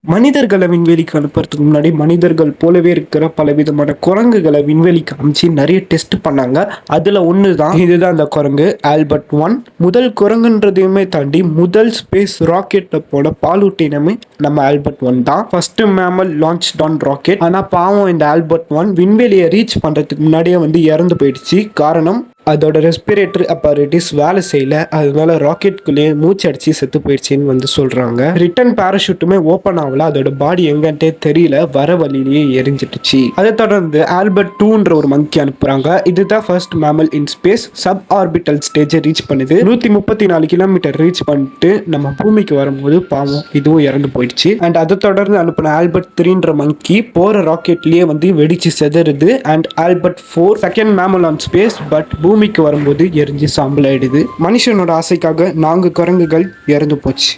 மனிதர்களை விண்வெளிக்கு அனுப்புறதுக்கு முன்னாடி மனிதர்கள் போலவே இருக்கிற பலவிதமான குரங்குகளை விண்வெளிக்கு அனுப்பிச்சு நிறைய டெஸ்ட் பண்ணாங்க. அதுல ஒண்ணுதான் இதுதான் அந்த குரங்கு ஆல்பர்ட் 1. முதல் குரங்குன்றதையுமே தாண்டி முதல் ஸ்பேஸ் ராக்கெட்ல போன பாலூட்டினமே நம்ம ஆல்பர்ட் 1 தான். First mammal launch on rocket. ஆனா பாவம் இந்த ஆல்பர்ட் 1 விண்வெளியை ரீச் பண்றதுக்கு முன்னாடியே இறந்து போயிடுச்சு. காரணம் அதோட ரெஸ்பிரேட்டரி அப்பரேட்டிஸ் வேலை செய்யல. அதனால ராக்கெட்குள்ளேயே மூச்சு அடிச்சு செத்து போயிடுச்சுன்னு சொல்றாங்க. ரிட்டர்ன் பேராஷூட்டுமே ஓப்பன் ஆகல. அதோட பாடி எங்கன்ட்டே தெரியல. வர வழியிலேயே எரிஞ்சிட்டுச்சு. அதை தொடர்ந்து ஆல்பர்ட் 2ன்ற ஒரு மங்கி அனுப்புறாங்க. இதுதான் first mammal in space. Sub orbital ஸ்டேஜை ரீச் பண்ணுது. 134 கிலோமீட்டர் ரீச் பண்ணிட்டு நம்ம பூமிக்கு வரும்போது பாவம் இதுவும் இறந்து போயிடுச்சு. அண்ட் அதை தொடர்ந்து அனுப்பின ஆல்பர்ட் 3ன்ற மங்கி போற ராக்கெட்லயே வெடிச்சு செதறுது. And Albert 4 second mammal on space. But பூமிக்கு வரும்போது எரிஞ்சு சாம்பல் ஆயிடுது. மனுஷனோட ஆசைக்காக 4 குரங்குகள் இறந்து போச்சு.